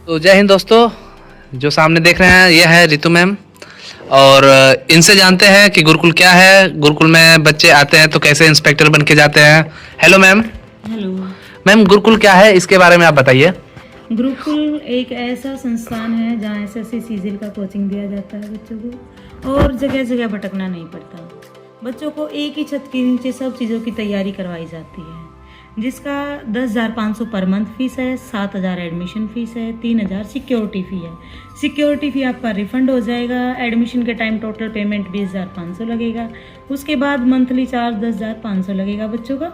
तो जय हिंद दोस्तों, जो सामने देख रहे हैं यह है रितु मैम। और इनसे जानते हैं कि गुरुकुल क्या है, गुरुकुल में बच्चे आते हैं तो कैसे इंस्पेक्टर बन के जाते हैं। Hello ma'am. Hello ma'am, Gurukul क्या है, इसके बारे में आप बताइए। गुरुकुल एक ऐसा संस्थान है जहाँ एसएससी सीजीएल का कोचिंग दिया जाता है बच्चों को, और जगह जगह भटकना नहीं पड़ता। बच्चों को एक ही छत के नीचे सब चीज़ों की तैयारी करवाई जाती है, जिसका 10,500 पर मंथ फीस है, 7,000 एडमिशन फीस है, 3,000 सिक्योरिटी फ़ी है। सिक्योरिटी फ़ी आपका रिफंड हो जाएगा। एडमिशन के टाइम टोटल पेमेंट 20,500 लगेगा। उसके बाद मंथली चार्ज 10,500 लगेगा बच्चों का।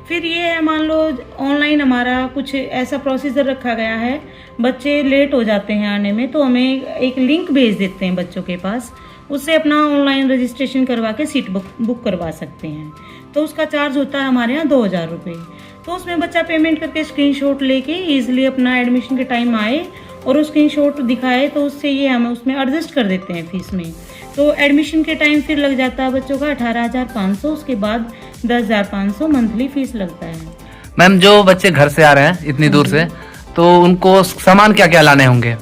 फिर ये है, मान लो ऑनलाइन हमारा कुछ ऐसा प्रोसीजर रखा गया है, बच्चे लेट हो जाते हैं आने में, तो हमें एक लिंक भेज देते हैं बच्चों के पास, उससे अपना ऑनलाइन रजिस्ट्रेशन करवा के सीट बुक करवा सकते हैं। तो उसका चार्ज होता है हमारे यहाँ 2,000 रुपये। तो उसमें बच्चा पेमेंट करके स्क्रीनशॉट लेके ईजिली अपना एडमिशन के टाइम आए और वो स्क्रीनशॉट दिखाए, तो उससे ये हम उसमें एडजस्ट कर देते हैं फीस में। तो एडमिशन के टाइम फिर लग जाता है बच्चों का 18,500, उसके बाद 10,500 मंथली फीस लगता है। मैम, जो बच्चे घर से आ रहे हैं इतनी दूर से, तो उनको सामान क्या क्या लाने होंगे?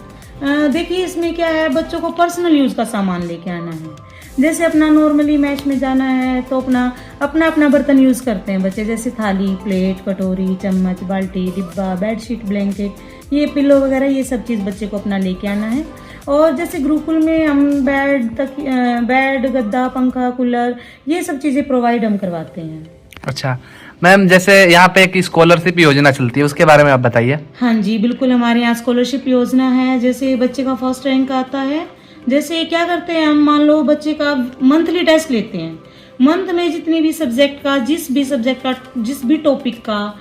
देखिए, इसमें क्या है, बच्चों को पर्सनल यूज़ का सामान लेके आना है। जैसे अपना नॉर्मली मैच में जाना है तो अपना बर्तन यूज़ करते हैं बच्चे, जैसे थाली, प्लेट, कटोरी, चम्मच, बाल्टी, डिब्बा, बेडशीट, ब्लैंकेट, ये पिलो वगैरह, ये सब चीज़ बच्चे को अपना लेके आना है। और जैसे गुरुकुल में हम बेड, गद्दा, पंखा, कूलर, ये सब चीज़ें प्रोवाइड हम करवाते हैं। अच्छा मैम, जैसे यहाँ पे एक स्कॉलरशिप योजना चलती है, उसके बारे में आप बताइए। हाँ जी, बिल्कुल, हमारे यहाँ स्कॉलरशिप योजना है। जैसे बच्चे का फर्स्ट रैंक आता है, जैसे क्या करते हैं हम, मान लो बच्चे का मंथली टेस्ट लेते हैं। मंथ में जितने भी सब्जेक्ट का, जिस भी टॉपिक का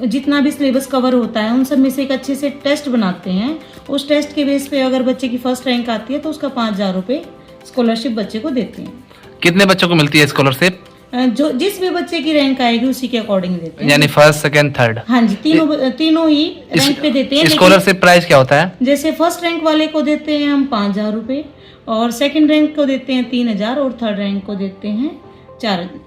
जितना भी सिलेबस कवर होता है, उन सब में से एक अच्छे से टेस्ट बनाते हैं। उस टेस्ट के बेस पे अगर बच्चे की फर्स्ट रैंक आती है तो उसका 5,000 रुपये स्कॉलरशिप बच्चे को देते हैं। कितने बच्चों को मिलती है स्कॉलरशिप? जो जिस भी बच्चे की रैंक आएगी उसी के अकॉर्डिंग देते हैं। यानी फर्स्ट, सेकंड, थर्ड? हाँ जी, तीनों ही रैंक पे देते हैं। स्कॉलरशिप प्राइस क्या होता है? जैसे फर्स्ट रैंक वाले को देते हैं हम 5,000 रुपये, और सेकंड रैंक को देते हैं 3,000, और थर्ड रैंक को देते हैं 4,000।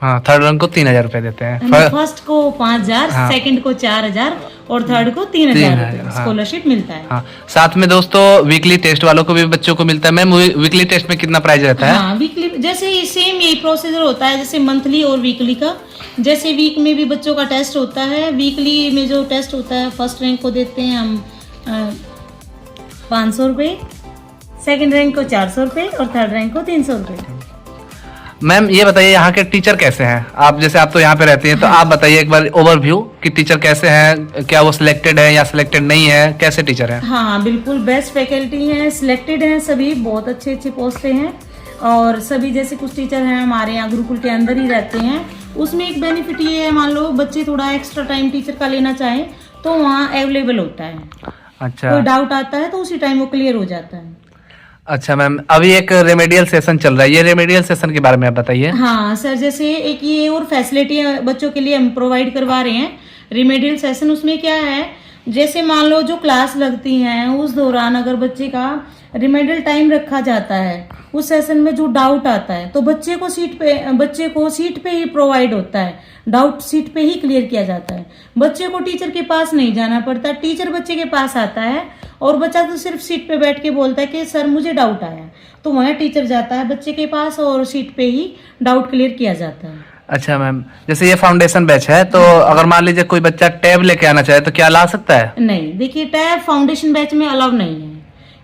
हाँ, थर्ड रैंक को 3,000 रुपए देते हैं। फर्स्ट को 5,000, हाँ। सेकंड को 4,000, और थर्ड को 3,000 स्कॉलरशिप मिलता है। हाँ। साथ में दोस्तों वीकली टेस्ट वालों को भी बच्चों को मिलता है। मैम, वीकली टेस्ट में कितना प्राइस रहता है? हाँ, वीकली जैसे सेम यही प्रोसीजर होता है, जैसे मंथली और वीकली का। जैसे वीक में भी बच्चों का टेस्ट होता है, वीकली में जो टेस्ट होता है, फर्स्ट रैंक को देते हैं हम 500 रुपये, सेकेंड रैंक को 400 रुपये, और थर्ड रैंक को 300 रुपये। मैम, ये बताइए यहाँ के टीचर कैसे हैं? आप तो यहाँ पे रहती हैं, तो आप बताइए एक बार ओवरव्यू कि टीचर कैसे हैं, क्या वो सिलेक्टेड है या सिलेक्टेड नहीं है, कैसे टीचर हैं? हाँ, बिल्कुल बेस्ट फैकल्टी हैं, सिलेक्टेड हैं, सभी बहुत अच्छे अच्छे पोस्टें हैं। और सभी, जैसे कुछ टीचर हैं हमारे यहाँ गुरुकुल के अंदर ही रहते हैं, उसमें एक बेनिफिट ये है, मान लो बच्चे थोड़ा एक्स्ट्रा टाइम टीचर का लेना चाहें तो वहाँ अवेलेबल होता है। अच्छा। कोई डाउट आता है तो उसी टाइम वो क्लियर हो जाता है। अच्छा मैम, अभी एक रेमेडियल सेशन चल रहा है, ये रेमेडियल सेशन के बारे में आप बताइए। हाँ सर, जैसे एक ये और फैसिलिटी बच्चों के लिए हम प्रोवाइड करवा रहे हैं रेमेडियल सेशन। उसमें क्या है, जैसे मान लो जो क्लास लगती हैं उस दौरान अगर बच्चे का रेमेडियल टाइम रखा जाता है, उस सेशन में जो डाउट आता है तो बच्चे को सीट पे ही प्रोवाइड होता है, डाउट सीट पे ही क्लियर किया जाता है। बच्चे को टीचर के पास नहीं जाना पड़ता, टीचर बच्चे के पास आता है, और बच्चा तो सिर्फ सीट पे बैठ के बोलता है कि सर मुझे डाउट आया, तो वहाँ टीचर जाता है बच्चे के पास और सीट पे ही डाउट क्लियर किया जाता है। अच्छा मैम, जैसे ये फाउंडेशन बैच है, तो अगर मान लीजिए कोई बच्चा टैब लेके आना चाहे तो क्या ला सकता है? नहीं, देखिए टैब फाउंडेशन बैच में अलाउ नहीं है,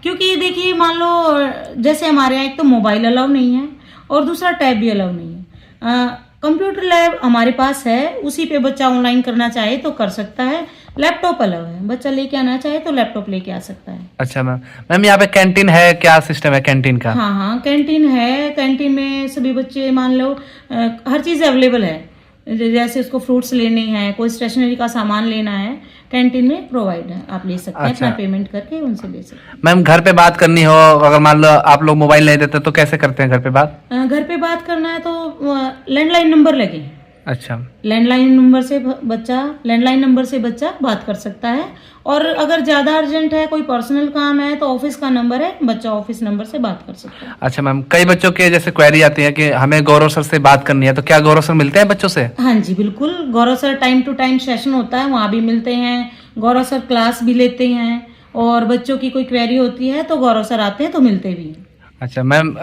क्योंकि देखिए मान लो जैसे हमारे यहाँ एक तो मोबाइल अलाउ नहीं है और दूसरा टैब भी अलाउ नहीं है। कंप्यूटर लैब हमारे पास है, उसी पे बच्चा ऑनलाइन करना चाहे तो कर सकता है। लैपटॉप अलाउ है, बच्चा लेके आना चाहे तो लैपटॉप लेके आ सकता है। अच्छा मैम, यहाँ पे कैंटीन है, क्या सिस्टम है कैंटीन का? हाँ, कैंटीन है। कैंटीन में सभी बच्चे, मान लो हर चीज़ अवेलेबल है। जैसे उसको फ्रूट्स लेने हैं, कोई स्टेशनरी का सामान लेना है, कैंटीन में प्रोवाइड है, आप ले सकते हैं। अपना पेमेंट करके उनसे ले सकते हैं। मैम, घर पे बात करनी हो, अगर मान लो आप लोग मोबाइल नहीं देते तो कैसे करते हैं घर पे बात? घर पे बात करना है तो लैंडलाइन नंबर लगे। अच्छा लैंडलाइन नंबर से बच्चा बात कर सकता है। और अगर ज़्यादा अर्जेंट है, कोई पर्सनल काम है, तो ऑफिस का नंबर है, बच्चा ऑफिस नंबर से बात कर सकता है। अच्छा मैम, कई बच्चों के जैसे क्वेरी आती है कि हमें गौरव सर से बात करनी है, तो क्या गौरव सर मिलते हैं बच्चों से? हाँ जी बिल्कुल, Gaurav sir time to time session होता है, वहाँ भी मिलते हैं। गौरव सर क्लास भी लेते हैं, और बच्चों की कोई क्वेरी होती है तो गौरव सर आते हैं तो मिलते भी हैं। अच्छा मैम,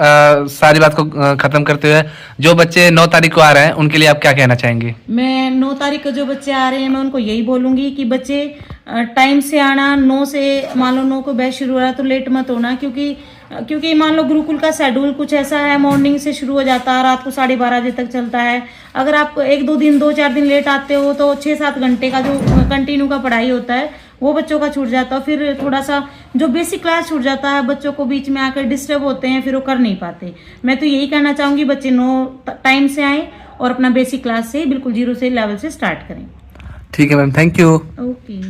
सारी बात को खत्म करते हुए, जो बच्चे 9 तारीख को आ रहे हैं उनके लिए आप क्या कहना चाहेंगे? मैं 9 तारीख को जो बच्चे आ रहे हैं, मैं उनको यही बोलूंगी कि बच्चे टाइम से आना। 9 से मान लो 9 को बैच शुरू हो रहा है तो लेट मत होना, क्योंकि मान लो गुरुकुल का शेड्यूल कुछ ऐसा है, मॉर्निंग से शुरू हो जाता है, रात को 12:30 बजे तक चलता है। अगर आप 2-4 दिन लेट आते हो तो 6-7 घंटे का जो कंटिन्यू का पढ़ाई होता है वो बच्चों का छूट जाता है। फिर थोड़ा सा जो बेसिक क्लास छूट जाता है, बच्चों को बीच में आकर डिस्टर्ब होते हैं, फिर वो कर नहीं पाते। मैं तो यही कहना चाहूँगी, बच्चे 9 टाइम से आएँ और अपना बेसिक क्लास से बिल्कुल 0 से लेवल से स्टार्ट करें। ठीक है मैम, थैंक यू। ओके।